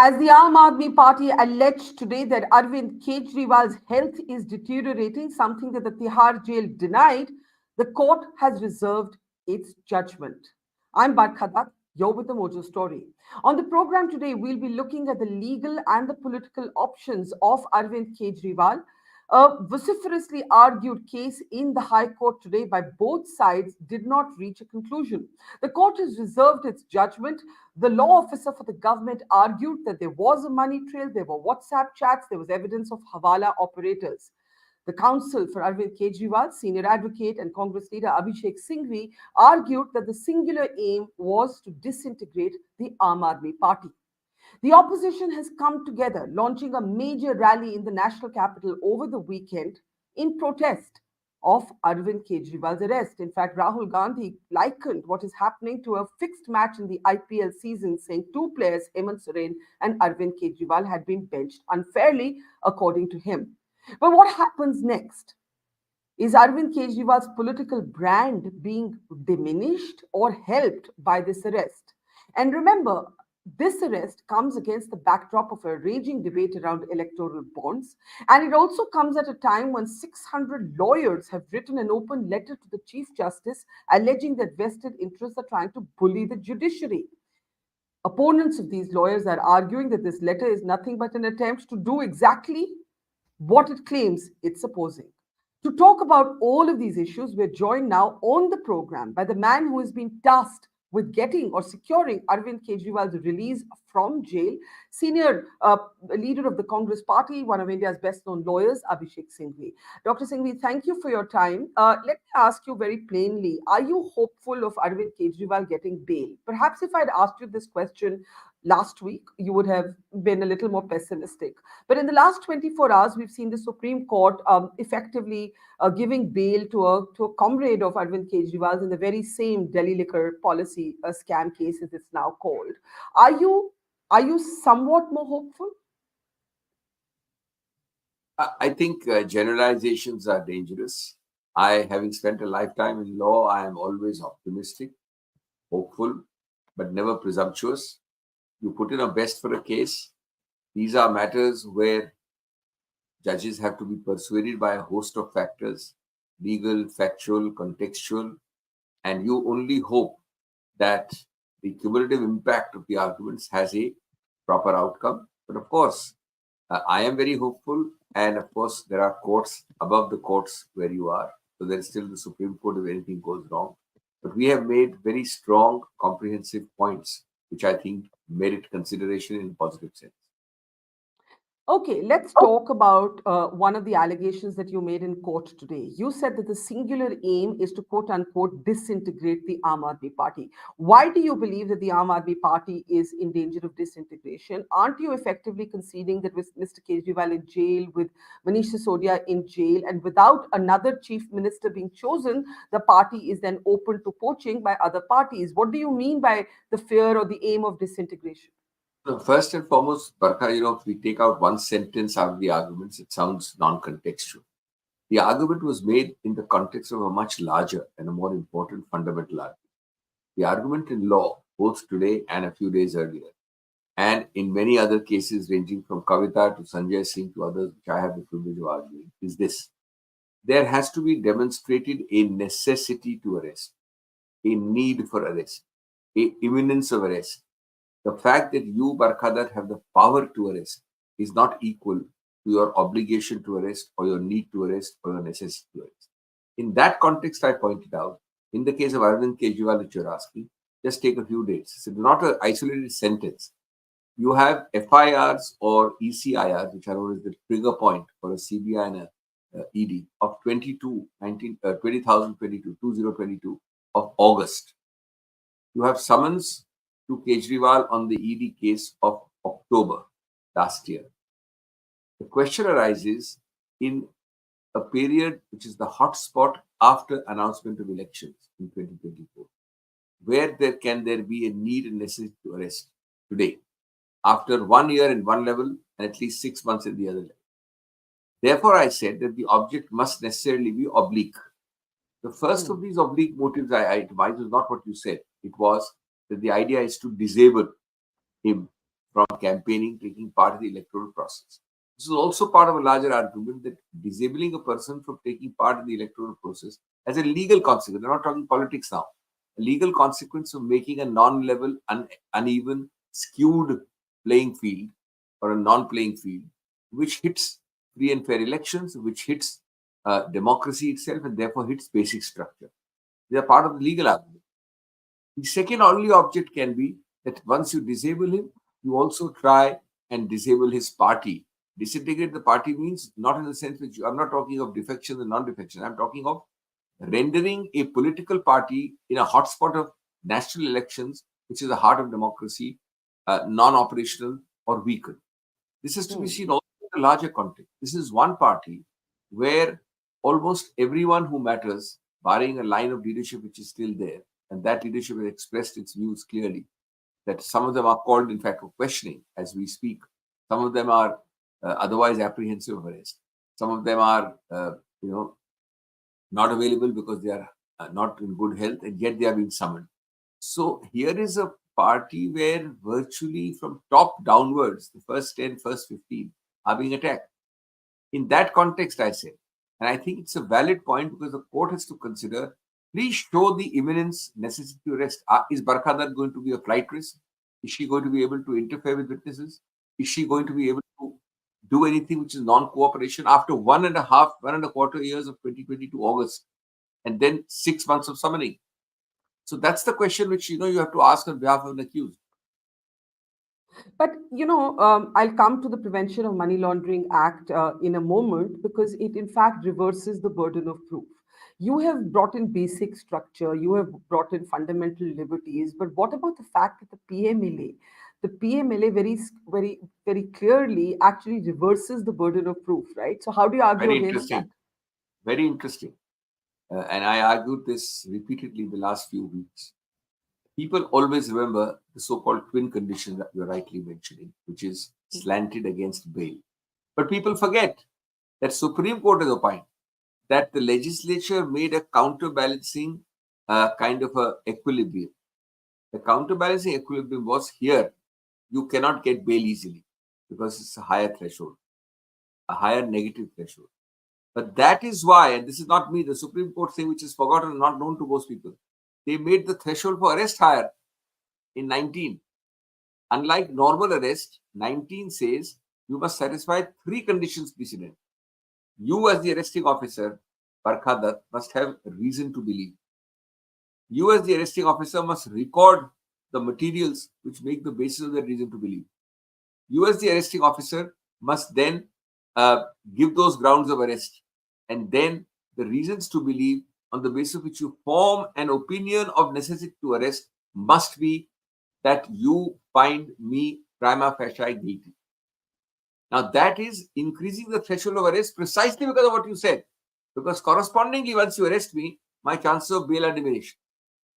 As the Aam Aadmi Party alleged today that Arvind Kejriwal's health is deteriorating, something that the Tihar jail denied, the court has reserved its judgment. I'm Barkha Dutt, you're with the Mojo Story. On the program today, we'll be looking at the legal and the political options of Arvind Kejriwal. A vociferously argued case in the High Court today by both sides did not reach a conclusion. The court has reserved its judgment. The law officer for the government argued that there was a money trail, there were WhatsApp chats, there was evidence of Hawala operators. The counsel for Arvind Kejriwal, senior advocate and Congress leader Abhishek Singhvi, argued that the singular aim was to disintegrate the Aam Aadmi Party. The opposition has come together, launching a major rally in the national capital over the weekend in protest of Arvind Kejriwal's arrest. In fact, Rahul Gandhi likened what is happening to a fixed match in the IPL season, saying two players, Hemant Soren and Arvind Kejriwal, had been benched unfairly, according to him. But what happens next? Is Arvind Kejriwal's political brand being diminished or helped by this arrest? And remember, this arrest comes against the backdrop of a raging debate around electoral bonds. And it also comes at a time when 600 lawyers have written an open letter to the Chief Justice alleging that vested interests are trying to bully the judiciary. Opponents of these lawyers are arguing that this letter is nothing but an attempt to do exactly what it claims it's opposing. To talk about all of these issues, we're joined now on the program by the man who has been tasked with getting or securing Arvind Kejriwal's release from jail, senior leader of the Congress party, one of India's best-known lawyers, Abhishek Singhvi. Dr. Singhvi, thank you for your time. Let me ask you very plainly, are you hopeful of Arvind Kejriwal getting bail? Perhaps if I'd asked you this question last week, you would have been a little more pessimistic. But in the last 24 hours, we've seen the Supreme Court effectively giving bail to a comrade of Arvind Kejriwal's in the very same Delhi liquor policy scam case, as it's now called. Are you somewhat more hopeful? I think generalizations are dangerous. Having spent a lifetime in law, I am always optimistic, hopeful, but never presumptuous. You put in a best for a case. These are matters where judges have to be persuaded by a host of factors, legal, factual, contextual, and you only hope that the cumulative impact of the arguments has a proper outcome. But of course, I am very hopeful, and of course, there are courts above the courts where you are. So there is still the Supreme Court if anything goes wrong. But we have made very strong, comprehensive points, which I think merit consideration in a positive sense. Okay, let's talk about one of the allegations that you made in court today. You said that the singular aim is to quote unquote disintegrate the Aam Aadmi Party. Why do you believe that the Aam Aadmi Party is in danger of disintegration? Aren't you effectively conceding that with Mr. Kejriwal in jail, with Manish Sisodia in jail, and without another chief minister being chosen, the party is then open to poaching by other parties? What do you mean by the fear or the aim of disintegration? So first and foremost, Barkha, if we take out one sentence out of the arguments, it sounds non-contextual. The argument was made in the context of a much larger and a more important fundamental argument. The argument in law, both today and a few days earlier, and in many other cases ranging from Kavita to Sanjay Singh to others, which I have the privilege of arguing, is this. There has to be demonstrated a necessity to arrest, a need for arrest, a imminence of arrest. The fact that you, Barkha Dutt, have the power to arrest is not equal to your obligation to arrest or your need to arrest or your necessity to arrest. In that context, I pointed out, in the case of Arvind Kejriwal, which you're asking, just take a few dates. It's not an isolated sentence. You have FIRs or ECIRs, which are known as the trigger point for a CBI and a ED of 2022 of August. You have summons to Kejriwal on the ED case of October last year. The question arises in a period which is the hot spot after announcement of elections in 2024. Where can there be a need and necessity to arrest today, after 1 year in one level and at least 6 months in the other level? Therefore, I said that the object must necessarily be oblique. The first of these oblique motives I itemized was not what you said. It was that the idea is to disable him from campaigning, taking part in the electoral process. This is also part of a larger argument that disabling a person from taking part in the electoral process has a legal consequence. We're not talking politics now. A legal consequence of making a non-level, uneven, skewed playing field or a non-playing field, which hits free and fair elections, which hits democracy itself, and therefore hits basic structure. They are part of the legal argument. The second only object can be that once you disable him, you also try and disable his party. Disintegrate the party means not in the sense which I'm not talking of defection and non-defection. I'm talking of rendering a political party in a hotspot of national elections, which is the heart of democracy, non-operational or weakened. This is to be seen also in a larger context. This is one party where almost everyone who matters, barring a line of leadership which is still there, and that leadership has expressed its views clearly, that some of them are called, in fact, for questioning as we speak. Some of them are otherwise apprehensive of arrest. Some of them are, not available because they are not in good health, and yet they are being summoned. So here is a party where virtually from top downwards, the first 10, first 15 are being attacked. In that context, I say, and I think it's a valid point because the court has to consider, please show the imminence necessity to arrest. Is Barkha Dutt going to be a flight risk? Is she going to be able to interfere with witnesses? Is she going to be able to do anything which is non-cooperation after 1.5 years of 2022 August, and then 6 months of summoning? So that's the question which you have to ask on behalf of an accused. But I'll come to the Prevention of Money Laundering Act in a moment, because it in fact reverses the burden of proof. You have brought in basic structure, you have brought in fundamental liberties, but what about the fact that the PMLA very, very clearly actually reverses the burden of proof, right? So how do you argue Very against that? interesting. Very interesting. And I argued this repeatedly in the last few weeks. People always remember the so-called twin condition that you're rightly mentioning, which is slanted against bail. But people forget that Supreme Court has opined that the legislature made a counterbalancing kind of a equilibrium. The counterbalancing equilibrium was here. You cannot get bail easily because it's a higher threshold, a higher negative threshold. But that is why, and this is not me, the Supreme Court thing which is forgotten and not known to most people, they made the threshold for arrest higher in 19. Unlike normal arrest, 19 says you must satisfy 3 conditions precedent. You as the arresting officer, Barkha Dutt, must have reason to believe. You as the arresting officer must record the materials which make the basis of that reason to believe. You as the arresting officer must then give those grounds of arrest, and then the reasons to believe on the basis of which you form an opinion of necessity to arrest must be that you find me prima facie guilty. Now that is increasing the threshold of arrest precisely because of what you said. Because correspondingly, once you arrest me, my chances of bail are diminished.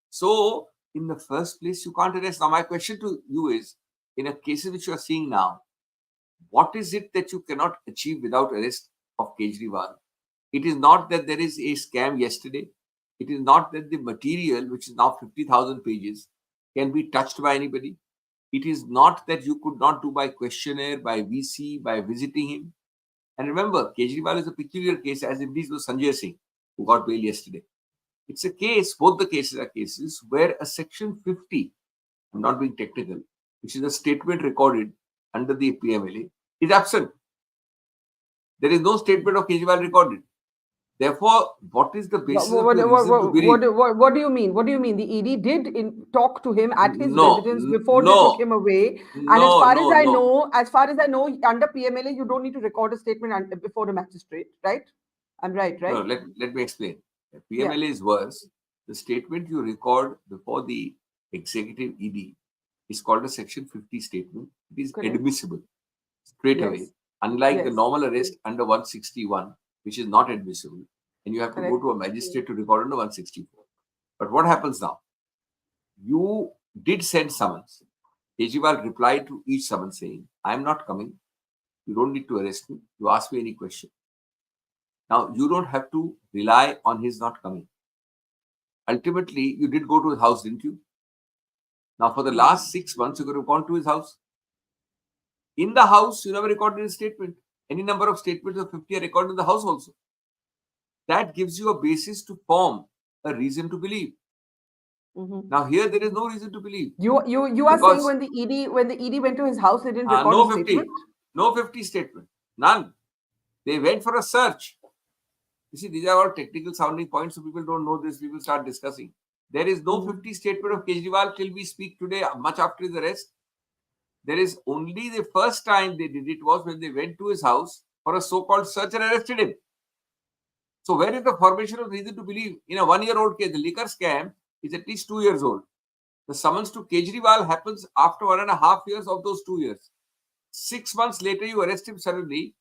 So in the first place, you can't arrest. Now my question to you is, in a case which you are seeing now, what is it that you cannot achieve without arrest of Kejriwal? It is not that there is a scam yesterday. It is not that the material, which is now 50,000 pages, can be touched by anybody. It is not that you could not do by questionnaire, by VC, by visiting him. And remember, Kejriwal is a peculiar case, as indeed was Sanjay Singh, who got bail yesterday. It's a case, both the cases are cases where a section 50, I'm not being technical, which is a statement recorded under the PMLA, is absent. There is no statement of Kejriwal recorded. Therefore, what is the basis of the reason to believe? What do you mean? What do you mean? The ED did talk to him at his residence before they took him away. And as far as I know, under PMLA, you don't need to record a statement before a magistrate, right? I'm right? No, let me explain. PMLA is worse. The statement you record before the executive ED is called a Section 50 statement. It is admissible straight away. Unlike the normal arrest under 161, which is not admissible, and you have to go to a magistrate to record under 164. But what happens now? You did send summons. Kejriwal replied to each summons saying, I am not coming. You don't need to arrest me. You ask me any question. Now, you don't have to rely on his not coming. Ultimately, you did go to his house, didn't you? Now, for the last 6 months, you could have gone to his house. In the house, you never recorded a statement. Any number of statements of 50 are recorded in the house also. That gives you a basis to form a reason to believe. Now here there is no reason to believe. You are saying when the ED went to his house, they didn't record no a 50, statement? no 50 statement, none. They went for a search. You see, these are all technical sounding points, so people don't know this. People start discussing. There is no 50 statement of Kejriwal till we speak today, much after his arrest. There is only the first time they did it was when they went to his house for a so-called search and arrested him. So where is the formation of reason to believe? In a 1-year-old case, the liquor scam is at least 2 years old. The summons to Kejriwal happens after 1.5 years of those 2 years. 6 months later, you arrest him suddenly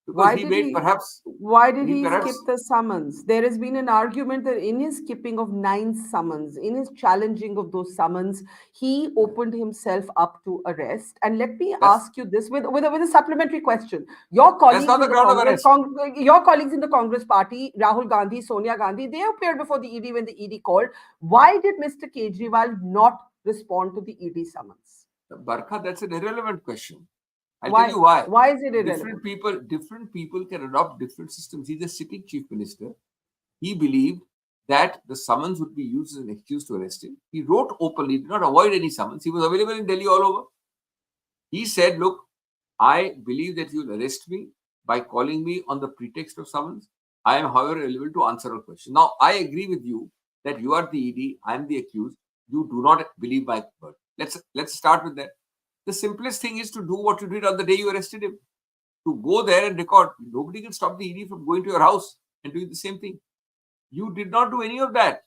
because Why he did made he perhaps skip the summons? There has been an argument that in his skipping of 9 summons, in his challenging of those summons, he opened himself up to arrest. And let me ask you this with a supplementary question. Your that's colleagues not the in the ground of Congress, arrest. your colleagues in the Congress party, Rahul Gandhi, Sonia Gandhi, they appeared before the ED when the ED called. Why did Mr. Kejriwal not respond to the ED summons? Barkha, that's an irrelevant question. I'll Why? tell you why. Why is it irrelevant? Different people can adopt different systems. He's a sitting chief minister. He believed that the summons would be used as an excuse to arrest him. He wrote openly, did not avoid any summons. He was available in Delhi all over. He said, look, I believe that you will arrest me by calling me on the pretext of summons. I am, however, available to answer a question. Now, I agree with you that you are the ED, I am the accused. You do not believe my word. Let's start with that. The simplest thing is to do what you did on the day you arrested him. To go there and record. Nobody can stop the ED from going to your house and doing the same thing. You did not do any of that.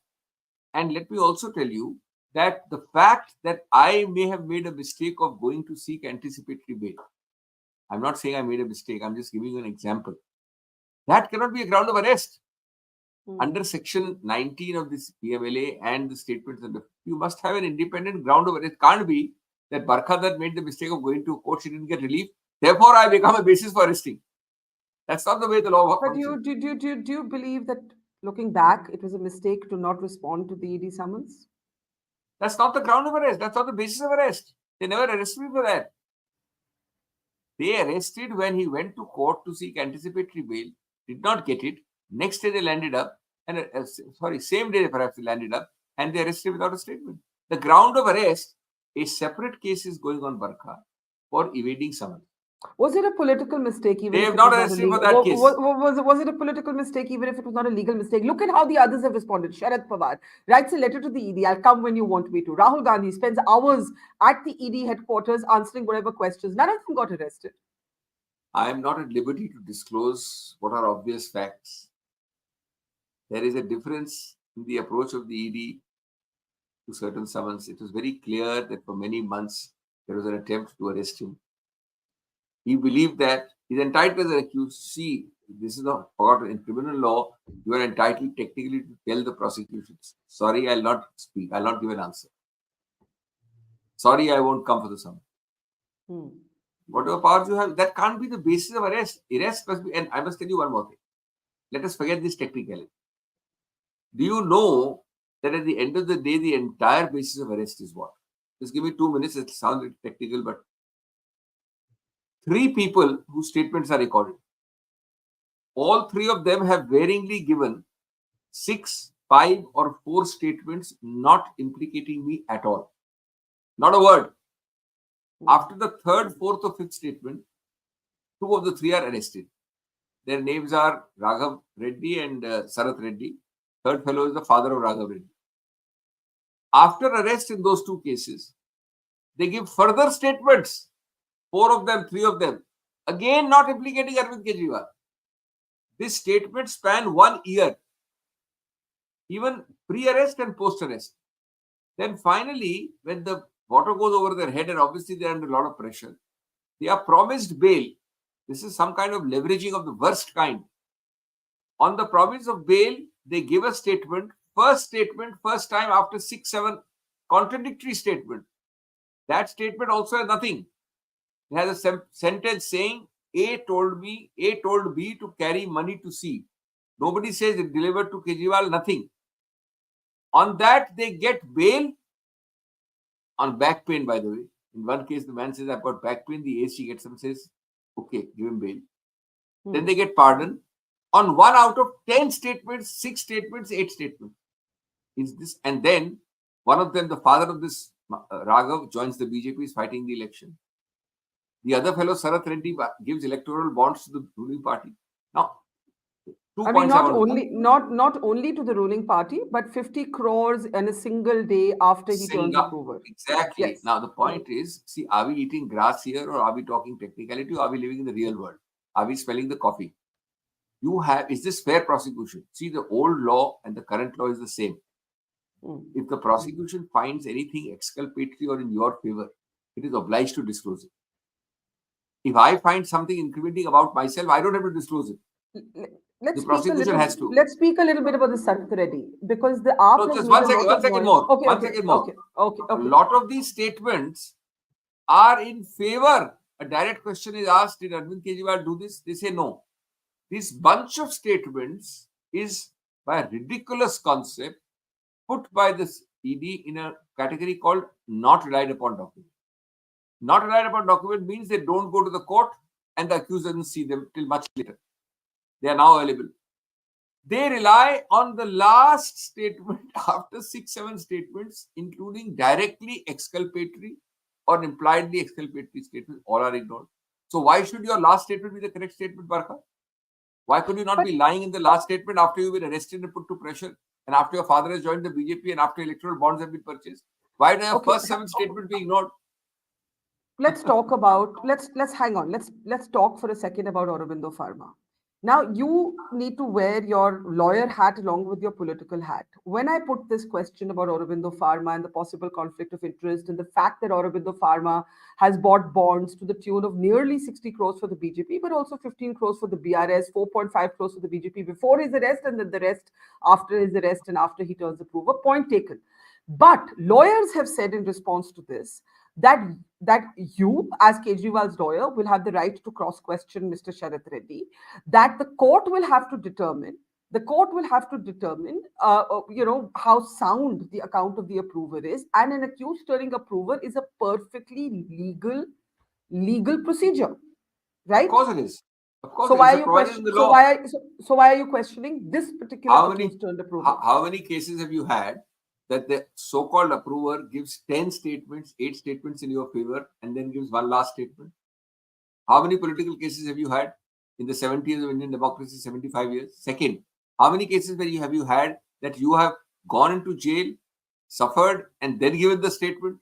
And let me also tell you that the fact that I may have made a mistake of going to seek anticipatory bail. I'm not saying I made a mistake. I'm just giving you an example. That cannot be a ground of arrest. Under section 19 of this PMLA and the statements, you must have an independent ground of arrest. It can't be that Barkha Dutt made the mistake of going to court, she didn't get relief. Therefore, I become a basis for arresting. That's not the way the law works. But do you believe that looking back, it was a mistake to not respond to the ED summons? That's not the ground of arrest. That's not the basis of arrest. They never arrested me for that. They arrested when he went to court to seek anticipatory bail, did not get it. Next day they landed up, and same day perhaps they landed up, and they arrested without a statement. The ground of arrest, a separate case is going on, Barkha, for evading summons. Was it a political mistake? They have not arrested for that case. Was it a political mistake even if it was not a legal mistake? Look at how the others have responded. Sharad Pawar writes a letter to the ED. I'll come when you want me to. Rahul Gandhi spends hours at the ED headquarters answering whatever questions. None of them got arrested. I am not at liberty to disclose what are obvious facts. There is a difference in the approach of the ED to certain summons. It was very clear that for many months there was an attempt to arrest him. He believed that he's entitled as an accused. See, this is not forgotten. In criminal law, you are entitled technically to tell the prosecution, sorry, I'll not speak. I'll not give an answer. Sorry, I won't come for the summons. Whatever powers you have, that can't be the basis of arrest. Arrest must be, and I must tell you one more thing. Let us forget this technicality. Do you know that at the end of the day, the entire basis of arrest is what? Just give me 2 minutes. It sounds technical, but 3 people whose statements are recorded. All 3 of them have varyingly given 6, 5, or 4 statements not implicating me at all. Not a word. After the 3rd, 4th, or 5th statement, 2 of the 3 are arrested. Their names are Raghav Reddy and Sarath Reddy. 3rd fellow is the father of Raghav Reddy. After arrest in those 2 cases, they give further statements. 4 of them, 3 of them, again not implicating Arvind Kejriwal. This statement span 1 year, even pre-arrest and post-arrest. Then finally, when the water goes over their head and obviously they are under a lot of pressure, they are promised bail. This is some kind of leveraging of the worst kind. On the promise of bail, they give a statement, first time after 6, 7 contradictory statement. That statement also has nothing. It has a sentence saying, A told B to carry money to C. Nobody says it delivered to Kejriwal, nothing. On that, they get bail on back pain, by the way. In one case, the man says, I've got back pain. The ASG gets him and says, okay, give him bail. Then they get pardoned on 1 out of 10 statements, 6 statements, 8 statements. Is this? And then one of them, the father of this Raghav, joins the BJP, is fighting the election. The other fellow, Sarath Reddy, gives electoral bonds to the ruling party. Now, not only to the ruling party, but 50 crores in a single day after he turns approver. Exactly. Yes. Now, the point is, see, are we eating grass here, or are we talking technicality, or are we living in the real world? Are we smelling the coffee? Is this fair prosecution? See, the old law and the current law is the same. If the prosecution finds anything exculpatory or in your favor, it is obliged to disclose it. If I find something incriminating about myself, I don't have to disclose it. Let's speak a little bit about the Sarath Reddy, because the AAP just one second more. Okay. A lot of these statements are in favor. A direct question is asked, did Arvind Kejriwal do this? They say no. This bunch of statements is by a ridiculous concept put by this ED in a category called not relied upon document. Not relied upon document means they don't go to the court and the accused doesn't see them till much later. They are now available. They rely on the last statement after 6-7 statements, including directly exculpatory or impliedly exculpatory statements. All are ignored. So why should your last statement be the correct statement, Barkha? Why could you not be lying in the last statement after you've been arrested and put to pressure, and after your father has joined the BJP, and after electoral bonds have been purchased? Why do your first 7 statements be ignored? Let's talk about, let's hang on. Let's talk for a second about Aurobindo Pharma. Now, you need to wear your lawyer hat along with your political hat. When I put this question about Aurobindo Pharma and the possible conflict of interest and the fact that Aurobindo Pharma has bought bonds to the tune of nearly 60 crores for the BJP, but also 15 crores for the BRS, 4.5 crores for the BJP before his arrest, and then the rest after his arrest and after he turns approver, point taken. But lawyers have said in response to this that you, as Kejriwal's lawyer, will have the right to cross-question Mr. Sarath Reddy, that the court will have to determine, how sound the account of the approver is, and an accused turning approver is a perfectly legal procedure, right? Of course it is. Of course, so why are you questioning this particular accused turned approver? How many cases have you had that the so-called approver gives 10 statements, 8 statements in your favor, and then gives one last statement? How many political cases have you had in the 70 years of Indian democracy, 75 years? Second, how many cases have you had that you have gone into jail, suffered, and then given the statement,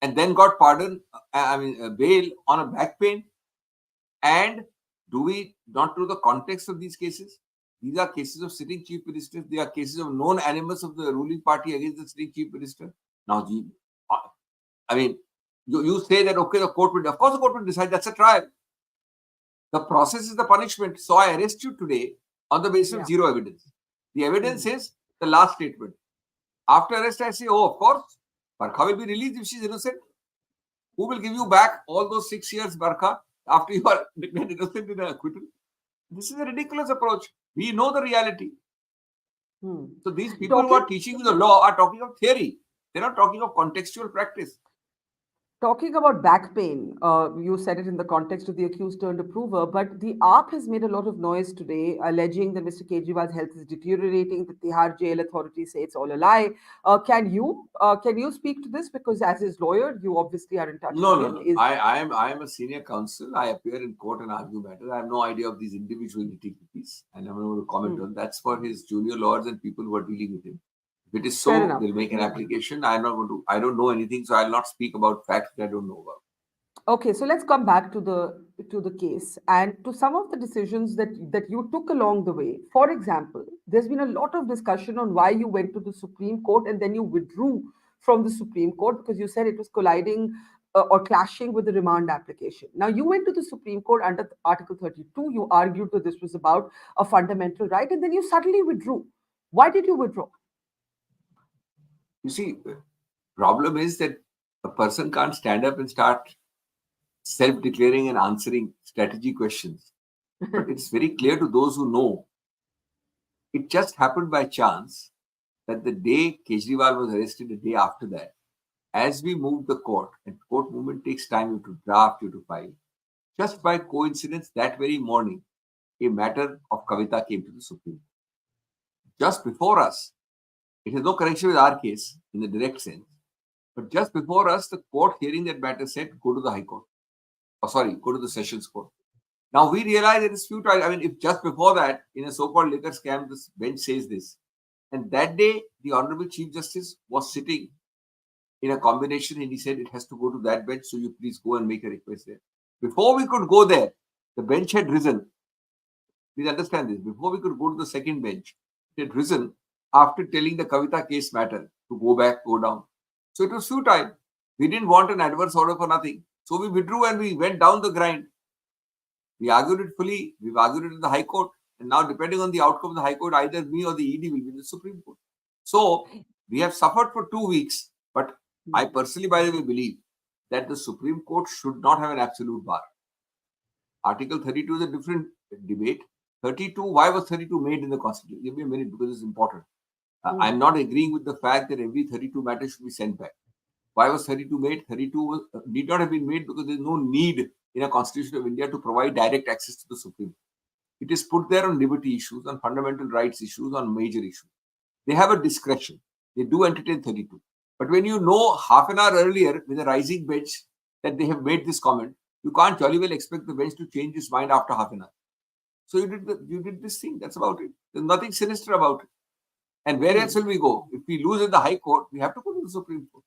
and then got pardon, bail on a back pain? And do we not know the context of these cases? These are cases of sitting chief ministers. They are cases of known animus of the ruling party against the sitting chief minister. Now, you say that, okay, the court will, of course the court will decide. That's a trial. The process is the punishment. So I arrest you today on the basis of zero evidence. The evidence is the last statement. After arrest, I say, oh, of course, Barkha will be released if she's innocent. Who will give you back all those 6 years, Barkha, after you are declared innocent in an acquittal? This is a ridiculous approach. We know the reality. So these people who are teaching you the law are talking of theory. They're not talking of contextual practice. Talking about back pain, you said it in the context of the accused turned approver, but the AAP has made a lot of noise today, alleging that Mr. Kejriwal's health is deteriorating, that the Tihar jail authorities say it's all a lie. Can you speak to this? Because as his lawyer, you obviously are in touch with him. No. I am a senior counsel. I appear in court and argue matters. I have no idea of these individual nitty-gritties, and I'm not going to comment on. That's for his junior lawyers and people who are dealing with him. If it is so, they'll make an application. I don't know anything, so I'll not speak about facts that I don't know about. Okay, so let's come back to the case and to some of the decisions that you took along the way. For example, there's been a lot of discussion on why you went to the Supreme Court and then you withdrew from the Supreme Court because you said it was colliding or clashing with the remand application. Now, you went to the Supreme Court under Article 32. You argued that this was about a fundamental right, and then you suddenly withdrew. Why did you withdraw? You see, the problem is that a person can't stand up and start self-declaring and answering strategy questions. But it's very clear to those who know. It just happened by chance that the day Kejriwal was arrested, the day after that, as we moved the court, and court movement takes time, you to draft, you to file. Just by coincidence, that very morning, a matter of Kavita came to the Supreme Court. Just before us, it has no connection with our case in the direct sense, but just before us, the court hearing that matter said, go to the High Court. Go to the Sessions Court. Now we realize it is futile. I mean, if just before that, in a so-called liquor scam, this bench says this, and that day, the Honorable Chief Justice was sitting in a combination and he said it has to go to that bench, so you please go and make a request there. Before we could go there, the bench had risen. Please understand this. Before we could go to the second bench, it had risen after telling the Kavita case matter to go back, go down. So it was futile. We didn't want an adverse order for nothing. So we withdrew and we went down the grind. We argued it fully. We've argued it in the High Court. And now, depending on the outcome of the High Court, either me or the ED will be in the Supreme Court. So we have suffered for 2 weeks. But I personally, by the way, believe that the Supreme Court should not have an absolute bar. Article 32 is a different debate. 32, why was 32 made in the Constitution? Give me a minute because it's important. I'm not agreeing with the fact that every 32 matter should be sent back. Why was 32 made? 32 need not have been made because there's no need in a Constitution of India to provide direct access to the Supreme Court. It is put there on liberty issues, on fundamental rights issues, on major issues. They have a discretion. They do entertain 32. But when you know half an hour earlier with a rising bench that they have made this comment, you can't jolly well expect the bench to change its mind after half an hour. So you did this thing. That's about it. There's nothing sinister about it. And where else will we go? If we lose in the High Court, we have to go to the Supreme Court.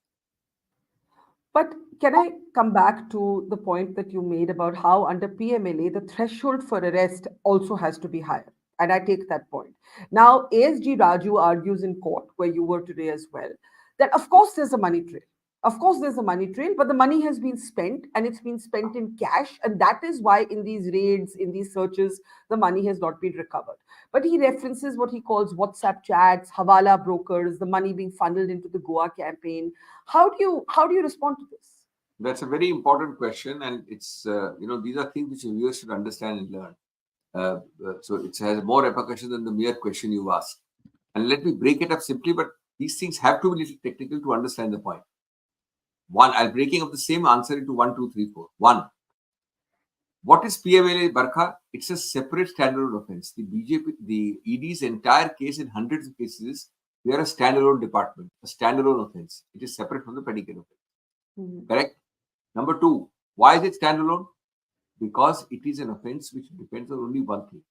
But can I come back to the point that you made about how under PMLA, the threshold for arrest also has to be higher? And I take that point. Now, ASG Raju argues in court, where you were today as well, that of course there's a money trail. Of course, there's a money trail, but the money has been spent and it's been spent in cash. And that is why in these raids, in these searches, the money has not been recovered. But he references what he calls WhatsApp chats, Hawala brokers, the money being funneled into the Goa campaign. How do you respond to this? That's a very important question. And it's, these are things which viewers should understand and learn. So it has more repercussions than the mere question you asked. And let me break it up simply, but these things have to be a little technical to understand the point. One, I'm breaking up the same answer into 1, 2, 3, 4. 1. What is PMLA, Barkha? It's a separate standalone offense. The ED's entire case in hundreds of cases, we are a standalone department, a standalone offense. It is separate from the predicate offense. Correct? Number 2, why is it standalone? Because it is an offense which depends on only one thing,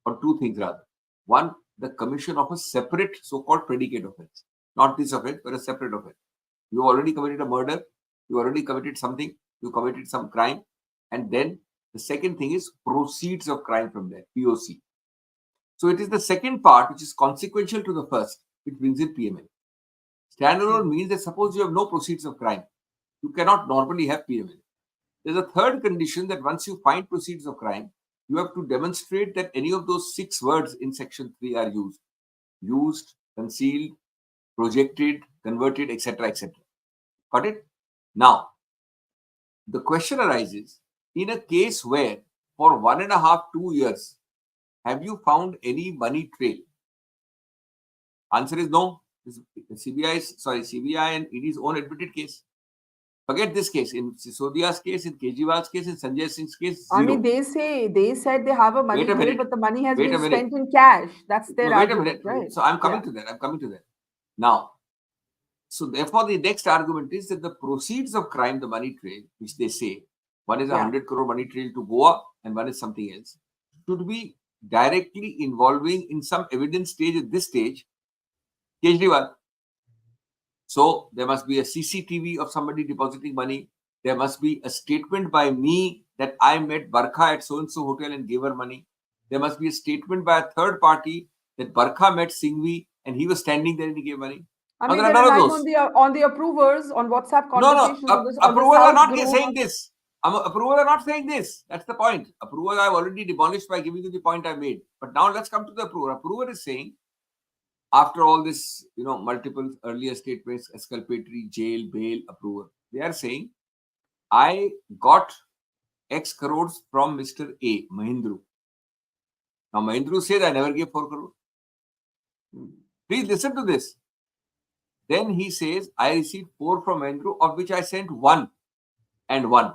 or two things rather. One, the commission of a separate so-called predicate offense. Not this offense, but a separate offense. You already committed a murder, you already committed something, you committed some crime, and then the second thing is proceeds of crime from there, POC. So it is the second part which is consequential to the first, which brings in PMLA. Standalone means that suppose you have no proceeds of crime, you cannot normally have PMLA. There's a third condition that once you find proceeds of crime, you have to demonstrate that any of those 6 words in section 3 are used. Used, concealed, projected, converted, etc., etc. Got it? Now, the question arises, in a case where for 1.5, 2 years, have you found any money trail? Answer is no. CBI and ED's own admitted case. Forget this case. In Sisodia's case, in Kejriwal's case, in Sanjay Singh's case, 0. I mean, they said they have a money trail, but the money has been spent in cash. That's their argument, right? So I'm coming to that. Now, so therefore, the next argument is that the proceeds of crime, the money trail, which they say, one is 100 crore money trail to Goa and one is something else, should be directly involving in some evidence stage at this stage, Kejriwal. So there must be a CCTV of somebody depositing money. There must be a statement by me that I met Barkha at so-and-so hotel and gave her money. There must be a statement by a third party that Barkha met Singhvi and he was standing there and he gave money. I mean, they're relying on the approvers, on WhatsApp conversations. No. Approvers are not saying this. Approvers are not saying this. That's the point. Approvers I've already demolished by giving you the point I made. But now let's come to the approver. Approver is saying, after all this, multiple earlier statements, exculpatory, jail, bail, approval, they are saying, I got X crores from Mr. A, Mahindru. Now, Mahindru says, I never gave 4 crores. Please listen to this. Then he says, I received 4 from Andrew, of which I sent 1 and 1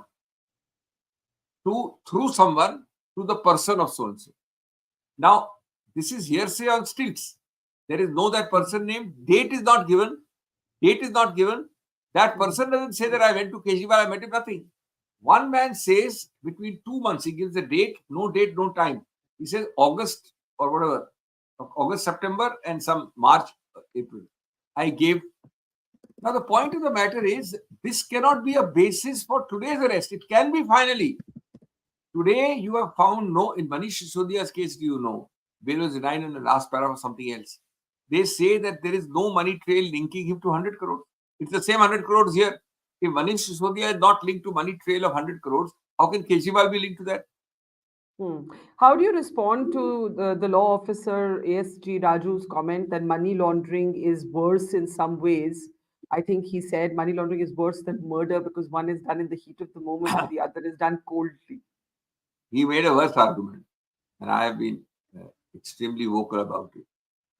through someone to the person of so and so. Now, this is hearsay on stilts. There is no that person name. Date is not given. Date is not given. That person doesn't say that I went to Kejriwal, I met him, nothing. One man says between 2 months, he gives a date, no time. He says August or whatever, August, September, and some March, April. I gave. Now, the point of the matter is, this cannot be a basis for today's arrest. It can be finally. Today, you have found no, in Manish Sisodia's case, do you know, bail was denied in the last paragraph of something else. They say that there is no money trail linking him to 100 crores. It's the same 100 crores here. If Manish Sisodia is not linked to money trail of 100 crores, how can Kejriwal be linked to that? How do you respond to the law officer ASG Raju's comment that money laundering is worse in some ways? I think he said money laundering is worse than murder because one is done in the heat of the moment and the other is done coldly. He made a worse argument, and I have been extremely vocal about it.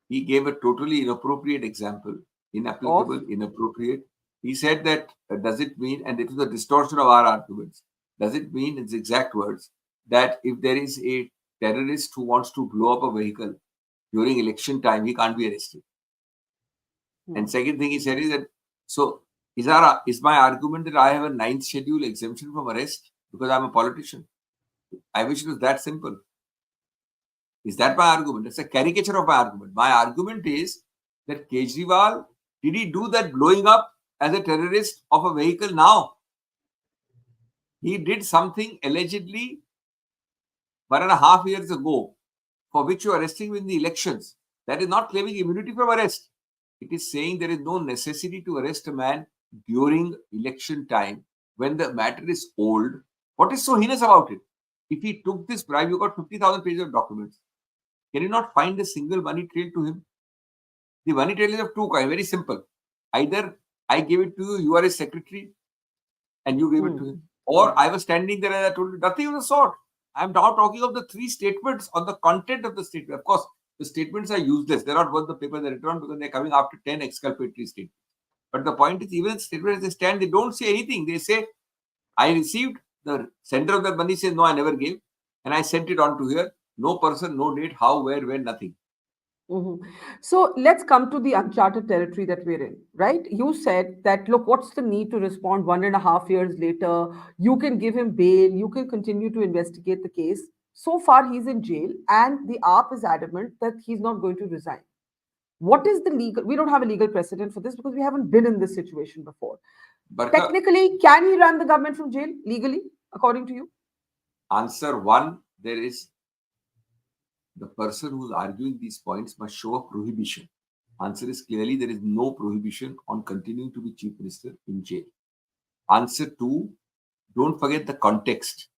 He gave a totally inappropriate example, inapplicable, inappropriate. He said that, does it mean, and it was a distortion of our arguments, does it mean, in his exact words, that if there is a terrorist who wants to blow up a vehicle during election time, he can't be arrested? And second thing he said is that, so is my argument that I have a 9th schedule exemption from arrest because I'm a politician? I wish it was that simple. Is that my argument? It's a caricature of my argument. My argument is that Kejriwal, did he do that blowing up as a terrorist of a vehicle now? He did something allegedly 1.5 years ago for which you are arresting him in the elections. That is not claiming immunity from arrest. It is saying there is no necessity to arrest a man during election time when the matter is old. What is so heinous about it? If he took this bribe, you got 50,000 pages of documents. Can you not find a single money trail to him? The money trail is of two kinds, very simple. Either I gave it to you, you are his secretary, and you gave it to him. Or I was standing there and I told you, nothing of the sort. I am now talking of the 3 statements on the content of the statement. Of course, the statements are useless. They're not worth the paper they're written on because they're coming after 10 exculpatory statements. But the point is, even statements as they stand, they don't say anything. They say, I received, the sender of the money says, no, I never gave. And I sent it on to here. No person, no date, how, where, when, nothing. So let's come to the uncharted territory that we're in, right? You said that, look, what's the need to respond 1.5 years later? You can give him bail, you can continue to investigate the case. So far, he's in jail, and the AAP is adamant that he's not going to resign. What is the legal? We don't have a legal precedent for this because we haven't been in this situation before. But technically, can he run the government from jail legally, according to you? Answer 1, there is the person who's arguing these points must show a prohibition. Answer is clearly there is no prohibition on continuing to be chief minister in jail. Answer 2, don't forget the context.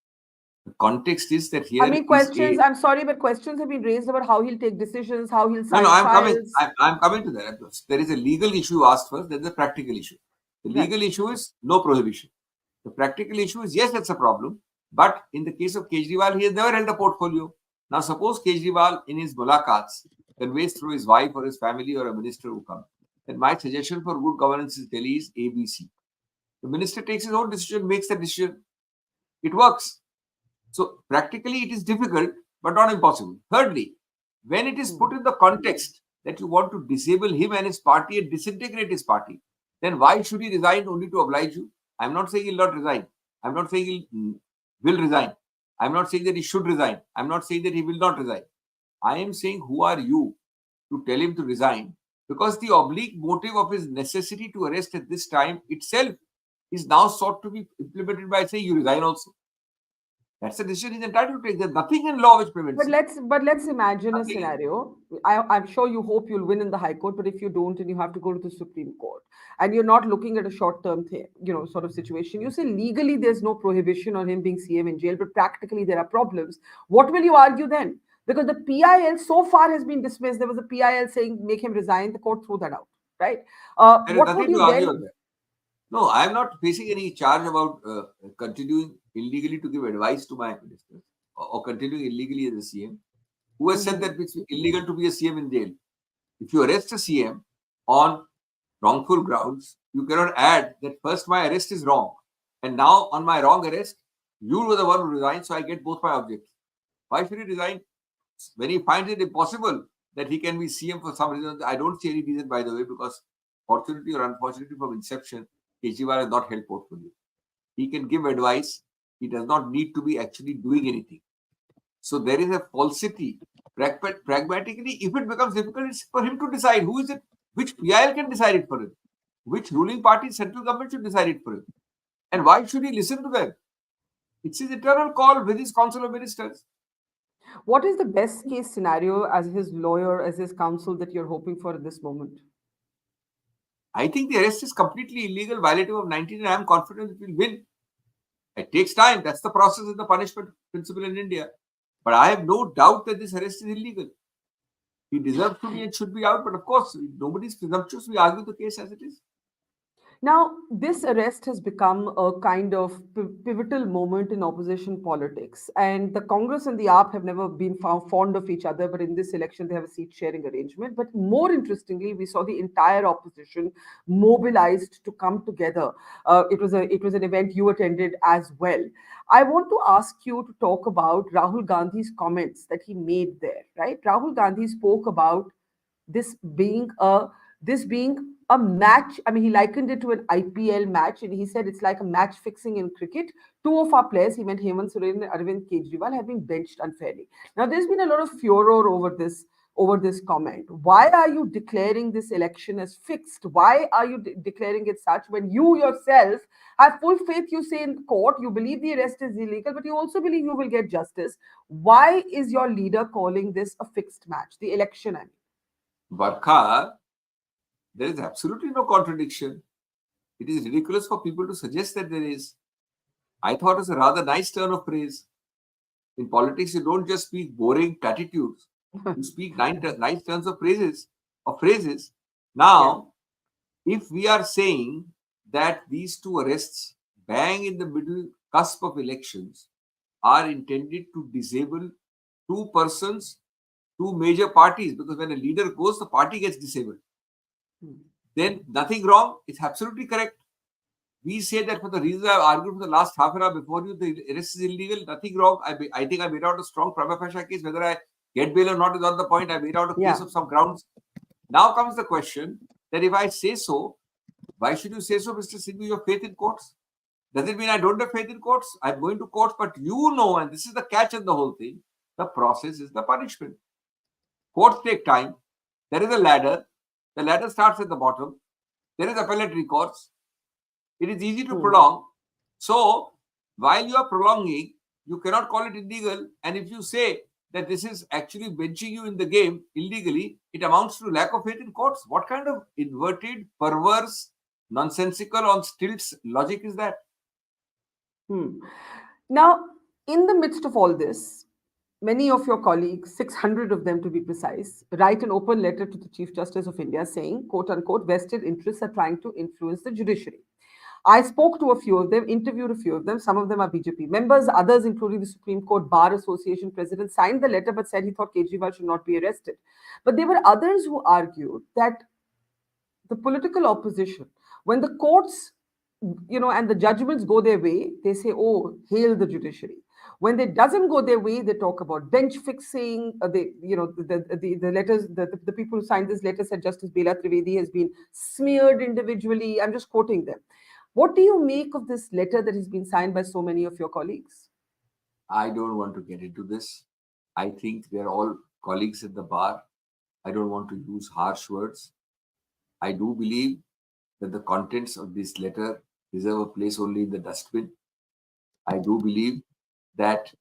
The context is that here. I mean, questions. I'm sorry, but questions have been raised about how he'll take decisions, how he'll sign files. I'm coming to that. There is a legal issue asked first. There's a practical issue. The legal issue is no prohibition. The practical issue is, yes, that's a problem. But in the case of Kejriwal, he has never held a portfolio. Now, suppose Kejriwal in his mulakats conveys through his wife or his family or a minister who comes that my suggestion for good governance in Delhi is ABC. The minister takes his own decision, makes the decision. It works. So practically it is difficult, but not impossible. Thirdly, when it is put in the context that you want to disable him and his party and disintegrate his party, then why should he resign only to oblige you? I'm not saying he'll not resign. I'm not saying he will resign. I'm not saying that he should resign. I'm not saying that he will not resign. I am saying, who are you to tell him to resign? Because the oblique motive of his necessity to arrest at this time itself is now sought to be implemented by saying you resign also. That's a decision he's entitled to take. There's nothing in law which prevents it. But let's imagine a scenario. I'm sure you hope you'll win in the High Court, but if you don't and you have to go to the Supreme Court and you're not looking at a short-term thing, sort of situation, you say legally there's no prohibition on him being CM in jail, but practically there are problems. What will you argue then? Because the PIL so far has been dismissed. There was a PIL saying make him resign. The court threw that out, right? What would you then? No, I'm not facing any charge about continuing illegally to give advice to my ministers or continuing illegally as a CM. Who has said that it's illegal to be a CM in jail? If you arrest a CM on wrongful grounds, you cannot add that first my arrest is wrong. And now on my wrong arrest, you were the one who resigned, so I get both my objects. Why should he resign? When he finds it impossible that he can be CM for some reason, I don't see any reason, by the way, because fortunately or unfortunately from inception, Kejriwal has not held portfolio. He can give advice. He does not need to be actually doing anything. So there is a falsity. Pragmatically, if it becomes difficult, it's for him to decide who is it, which PIL can decide it for him, which ruling party, central government should decide it for him. And why should he listen to them? It's his internal call with his council of ministers. What is the best case scenario as his lawyer, as his counsel, that you're hoping for at this moment? I think the arrest is completely illegal, violative of 19, and I am confident it will win. It takes time. That's the process of the punishment principle in India. But I have no doubt that this arrest is illegal. He deserves to be and should be out. But of course, nobody is presumptuous. We argue the case as it is. Now, this arrest has become a kind of pivotal moment in opposition politics. And the Congress and the AAP have never been found fond of each other, but in this election, they have a seat sharing arrangement. But more interestingly, we saw the entire opposition mobilized to come together. It was an event you attended as well. I want to ask you to talk about Rahul Gandhi's comments that he made there, right? Rahul Gandhi spoke about this being a this being a match. I mean, he likened it to an IPL match, and he said it's like a match fixing in cricket. Two of our players, he meant Hemant Soren and Arvind Kejriwal, have been benched unfairly. Now, there's been a lot of furor over this comment. Why are you declaring this election as fixed? Why are you declaring it such when you yourself have full faith? You say in court, you believe the arrest is illegal, but you also believe you will get justice. Why is your leader calling this a fixed match? The election, I mean. Barkha, there is absolutely no contradiction. It is ridiculous for people to suggest that there is. I thought it was a rather nice turn of phrase. In politics, you don't just speak boring platitudes. You speak nice turns of phrases. Now, if we are saying that these two arrests, bang in the middle cusp of elections, are intended to disable two persons, two major parties, because when a leader goes, the party gets disabled. Then nothing wrong. It's absolutely correct. We say that for the reasons I've argued for the last half an hour before you, the arrest is illegal. Nothing wrong. I think I made out a strong prima facie case. Whether I get bail or not is not the point. I made out a case of some grounds. Now comes the question that if I say so, why should you say so, Mr. Singhvi? You have faith in courts. Does it mean I don't have faith in courts? I'm going to courts, but you know, and this is the catch in the whole thing, the process is the punishment. Courts take time. There is a ladder. The ladder starts at the bottom. There is appellate recourse. It is easy to prolong. So, while you are prolonging, you cannot call it illegal. And if you say that this is actually benching you in the game illegally, it amounts to lack of faith in courts. What kind of inverted, perverse, nonsensical, on stilts logic is that? Now, in the midst of all this, many of your colleagues, 600 of them to be precise, write an open letter to the Chief Justice of India saying, quote unquote, vested interests are trying to influence the judiciary. I spoke to a few of them, interviewed a few of them. Some of them are BJP members. Others, including the Supreme Court Bar Association president, signed the letter but said he thought Kejriwal should not be arrested. But there were others who argued that the political opposition, when the courts, and the judgments go their way, they say, oh, hail the judiciary. When it doesn't go their way, they talk about bench fixing. The letters, the people who signed this letter said Justice Bela Trivedi has been smeared individually. I'm just quoting them. What do you make of this letter that has been signed by so many of your colleagues? I don't want to get into this. I think they're all colleagues at the bar. I don't want to use harsh words. I do believe that the contents of this letter deserve a place only in the dustbin. I do believe that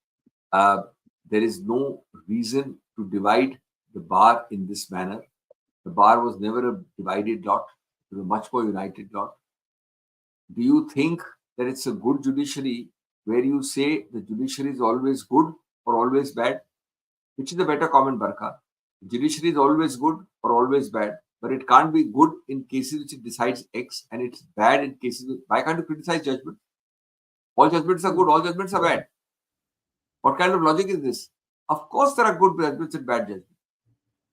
there is no reason to divide the bar in this manner. The bar was never a divided lot. It was a much more united lot. Do you think that it's a good judiciary where you say the judiciary is always good or always bad? Which is the better comment, Barkha? The judiciary is always good or always bad, but it can't be good in cases which it decides X and it's bad in cases. Why can't you criticize judgment? All judgments are good, all judgments are bad. What kind of logic is this? Of course, there are good judgments and bad judgments.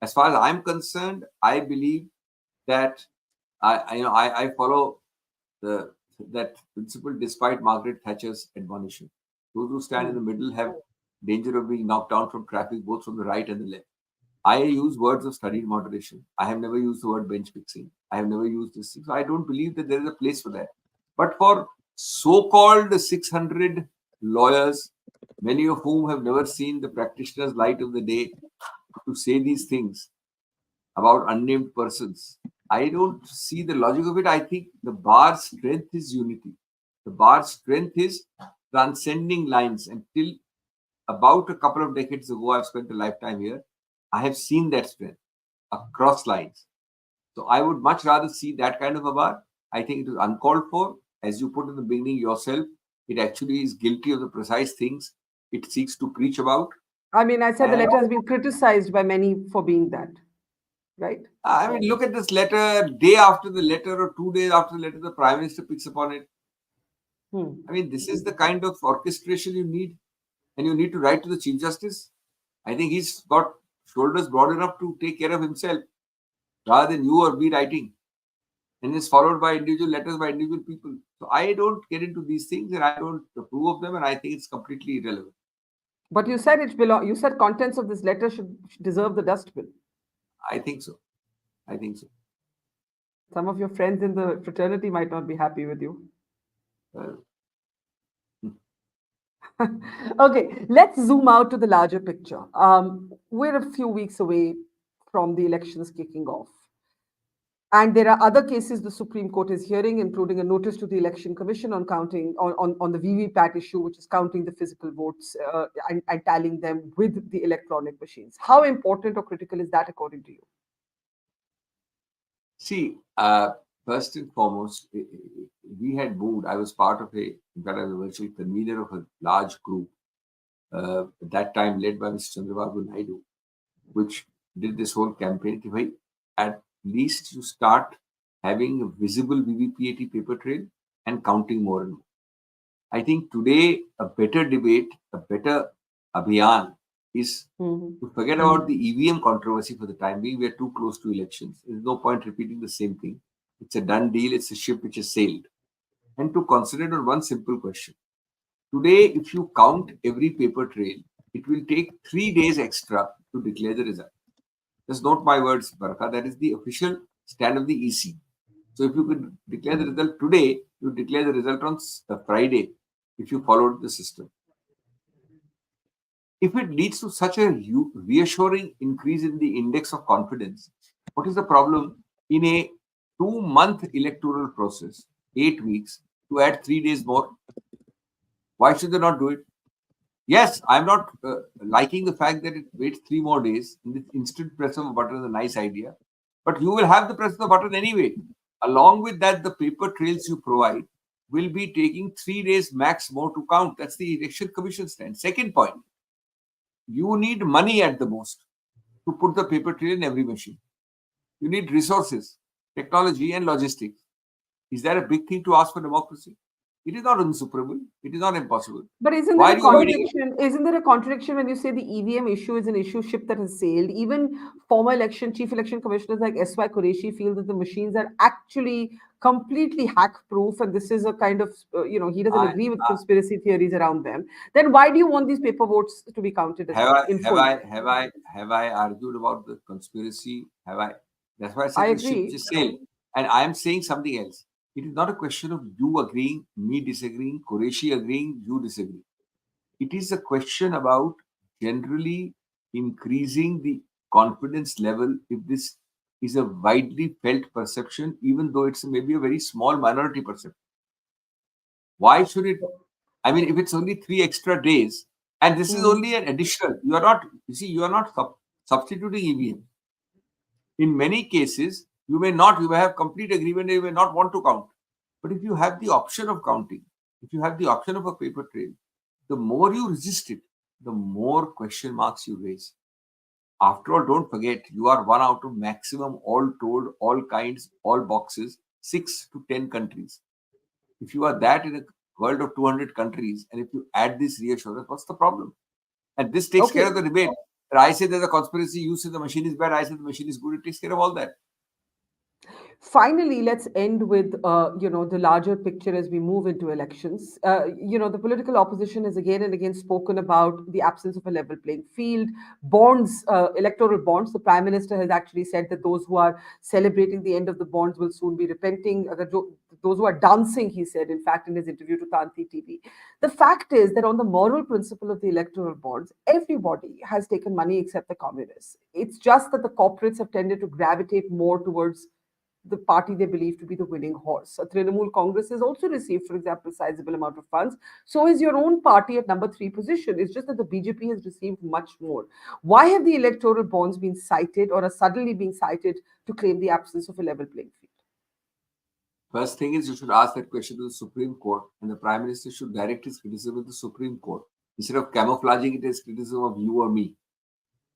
As far as I'm concerned, I believe that I follow that principle despite Margaret Thatcher's admonition. Those who stand in the middle have danger of being knocked down from traffic, both from the right and the left. I use words of studied moderation. I have never used the word bench fixing. I have never used this. So I don't believe that there is a place for that. But for so-called 600 lawyers, many of whom have never seen the practitioner's light of the day, to say these things about unnamed persons, I don't see the logic of it. I think the bar's strength is unity. The bar's strength is transcending lines. Until about a couple of decades ago, I've spent a lifetime here. I have seen that strength across lines. So I would much rather see that kind of a bar. I think it is uncalled for. As you put in the beginning yourself, it actually is guilty of the precise things it seeks to preach about. I mean, I said the And letter has been criticized by many for being that, right? I mean, look at this letter. Day after the letter or 2 days after the letter, the Prime Minister picks upon it. I mean, this is the kind of orchestration you need. And you need to write to the Chief Justice. I think he's got shoulders broad enough to take care of himself rather than you or me writing. And it's followed by individual letters by individual people. So I don't get into these things and I don't approve of them, and I think it's completely irrelevant. But you said you said contents of this letter should deserve the dustbin. I think so. I think so. Some of your friends in the fraternity might not be happy with you. Well, Okay, let's zoom out to the larger picture. We're a few weeks away from the elections kicking off. And there are other cases the Supreme Court is hearing, including a notice to the Election Commission on counting on the VVPAT issue, which is counting the physical votes and tallying them with the electronic machines. How important or critical is that according to you? see, first and foremost, we had moved. I was part of in fact, I was a virtual convener of a large group at that time led by Mr. Chandrababu Naidu, which did this whole campaign. At least you start having a visible VVPAT paper trail and counting more and more. I think today a better debate, a better abhiyan is to forget about the EVM controversy for the time being. We are too close to elections. There's no point repeating the same thing. It's a done deal. It's a ship which has sailed. And to concentrate on one simple question. Today, if you count every paper trail, it will take 3 days extra to declare the result. Just note my words, Barkha. That is the official stand of the EC. So if you could declare the result today, you declare the result on Friday if you followed the system. If it leads to such a reassuring increase in the index of confidence, what is the problem in a 2-month electoral process, 8 weeks, to add 3 days more? Why should they not do it? Yes, I'm not liking the fact that it waits 3 more days. In the instant press of a button is a nice idea. But you will have the press of the button anyway. Along with that, the paper trails you provide will be taking 3 days max more to count. That's the Election Commission stand. Second point, you need money at the most to put the paper trail in every machine. You need resources, technology, and logistics. Is that a big thing to ask for democracy? It is not insuperable. It is not impossible. But isn't there a contradiction? Isn't there a contradiction when you say the EVM issue is an issue ship that has sailed? Even former chief election commissioners like S.Y. Qureshi feel that the machines are actually completely hack-proof, and this is a kind of he doesn't agree with conspiracy theories around them. Then why do you want these paper votes to be counted? Have I argued about the conspiracy? Have I? That's why I said the ship just sailed. And I am saying something else. It is not a question of you agreeing, me disagreeing, Qureshi agreeing, you disagreeing. It is a question about generally increasing the confidence level if this is a widely felt perception, even though it's maybe a very small minority perception. Why should it? I mean, if it's only 3 extra days, and this is only an additional, you are not substituting EVM. In many cases, you may have complete agreement, you may not want to count. But if you have the option of counting, if you have the option of a paper trail, the more you resist it, the more question marks you raise. After all, don't forget, you are one out of maximum, all told, all kinds, all boxes, 6 to 10 countries. If you are that in a world of 200 countries, and if you add this reassurance, what's the problem? And this takes care of the debate. I say there's a conspiracy, you say the machine is bad, I say the machine is good, it takes care of all that. Finally, let's end with the larger picture as we move into elections. The political opposition has again and again spoken about the absence of a level playing field. Bonds, electoral bonds. The prime minister has actually said that those who are celebrating the end of the bonds will soon be repenting. Those who are dancing, he said, in fact, in his interview to Tanti TV. The fact is that on the moral principle of the electoral bonds, everybody has taken money except the communists. It's just that the corporates have tended to gravitate more towards the party they believe to be the winning horse. A Trinamool Congress has also received, for example, a sizable amount of funds. So is your own party at number 3 position. It's just that the BJP has received much more. Why have the electoral bonds been cited or are suddenly being cited to claim the absence of a level playing field? First thing is you should ask that question to the Supreme Court, and the Prime Minister should direct his criticism to the Supreme Court instead of camouflaging it as criticism of you or me.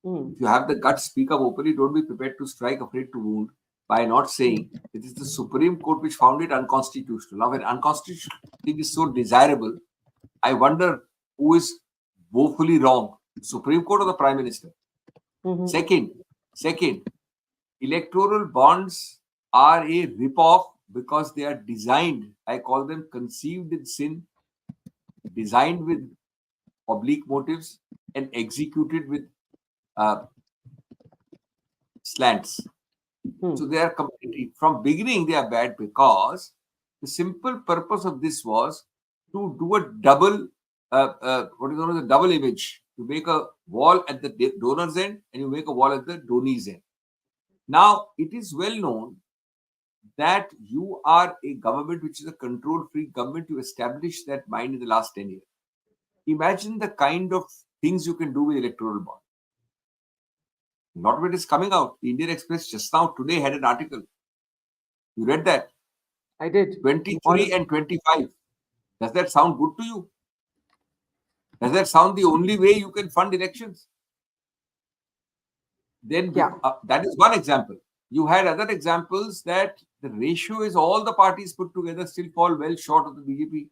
If you have the guts, speak up openly. Don't be prepared to strike, afraid to wound, by not saying it is the Supreme Court which found it unconstitutional. Now, when unconstitutional thing is so desirable, I wonder who is woefully wrong, Supreme Court or the Prime Minister. Second, electoral bonds are a rip-off because they are designed, I call them conceived in sin, designed with oblique motives, and executed with slants. So they are completely, from beginning, they are bad because the simple purpose of this was to do a double, what is known as a double image. You make a wall at the donor's end and you make a wall at the donee's end. Now, it is well known that you are a government which is a control-free government. You established that mind in the last 10 years. Imagine the kind of things you can do with electoral bond. A lot of it is coming out. The Indian Express just now today had an article. You read that? I did. 23 and 25. Does that sound good to you? Does that sound the only way you can fund elections? Then that is one example. You had other examples that the ratio is all the parties put together still fall well short of the BJP.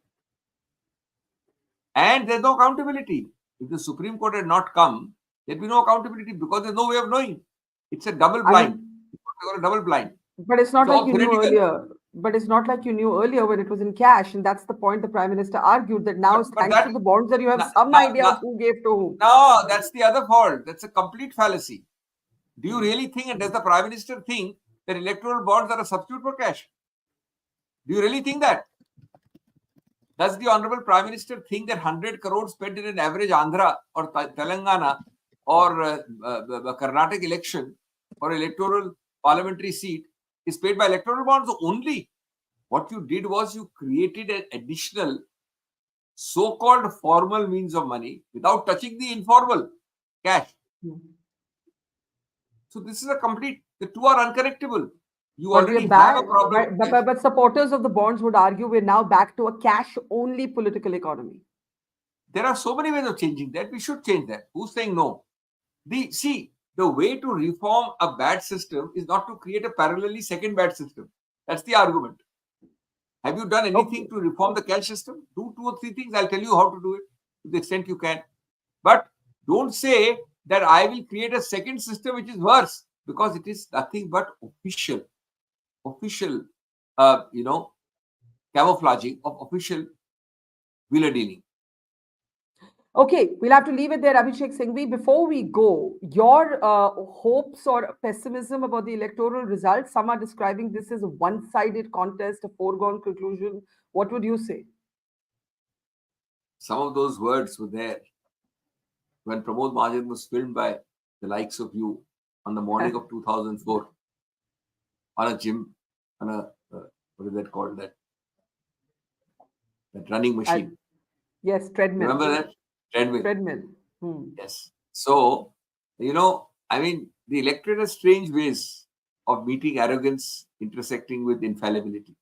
And there's no accountability. If the Supreme Court had not come, there'd be no accountability because there's no way of knowing. It's a double blind. But it's not like you knew earlier. But it's not like you knew earlier when it was in cash. And that's the point the Prime Minister argued that now, thanks to the bonds, that you have some idea of who gave to whom. No, that's the other fault. That's a complete fallacy. Do you really think, and does the Prime Minister think that electoral bonds are a substitute for cash? Do you really think that? Does the Honorable Prime Minister think that 100 crores spent in an average Andhra or Telangana or Karnataka election or electoral parliamentary seat is paid by electoral bonds only? What you did was you created an additional so-called formal means of money without touching the informal cash. So this is a complete, the two are unconnectable. You already have a problem. But supporters of the bonds would argue we're now back to a cash-only political economy. There are so many ways of changing that. We should change that. Who's saying no? The way to reform a bad system is not to create a parallelly second bad system. That's the argument. Have you done anything to reform the cash system? Do 2 or 3 things. I'll tell you how to do it to the extent you can. But don't say that I will create a second system which is worse, because it is nothing but official, camouflaging of official wheeler dealing. Okay, we'll have to leave it there, Abhishek Singhvi. Before we go, your hopes or pessimism about the electoral results, some are describing this as a one-sided contest, a foregone conclusion. What would you say? Some of those words were there when Pramod Mahajan was filmed by the likes of you on the morning of 2004 on a gym, on a, what is that called, that running machine. Yes, treadmill. Remember that? Treadmill. Yes. So, the electorate has strange ways of meeting arrogance intersecting with infallibility.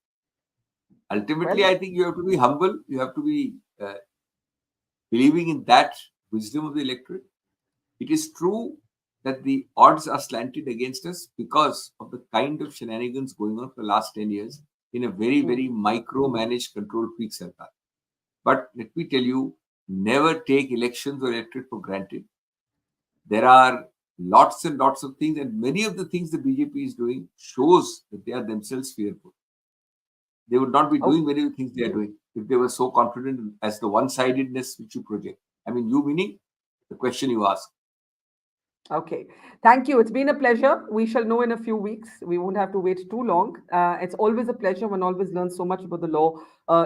Ultimately, I think you have to be humble. You have to be believing in that wisdom of the electorate. It is true that the odds are slanted against us because of the kind of shenanigans going on for the last 10 years in a very, very micromanaged, control-freak sarkar. But let me tell you, never take elections or electorate for granted. There are lots and lots of things, and many of the things the BJP is doing shows that they are themselves fearful. They would not be doing many of the things they are doing if they were so confident as the one-sidedness which you project. I mean, you meaning the question you asked. Okay. Thank you. It's been a pleasure. We shall know in a few weeks. We won't have to wait too long. It's always a pleasure. One always learns so much about the law,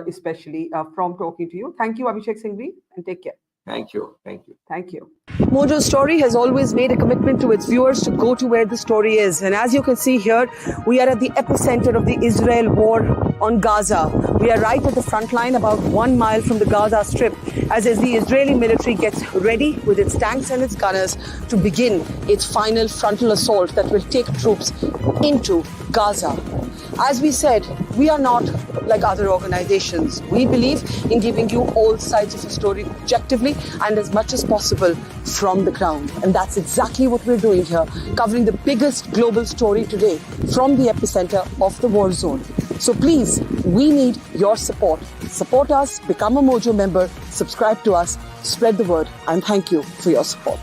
especially from talking to you. Thank you, Abhishek Singhvi, and take care. Thank you. Thank you. Thank you. Mojo Story has always made a commitment to its viewers to go to where the story is. And as you can see here, we are at the epicenter of the Israel war on Gaza. We are right at the front line, about 1 mile from the Gaza Strip, as the Israeli military gets ready with its tanks and its gunners to begin its final frontal assault that will take troops into Gaza. As we said, we are not like other organizations. We believe in giving you all sides of the story objectively and as much as possible from the ground. And that's exactly what we're doing here, covering the biggest global story today from the epicenter of the war zone. So please, we need your support. Support us, become a Mojo member, subscribe to us, spread the word, and thank you for your support.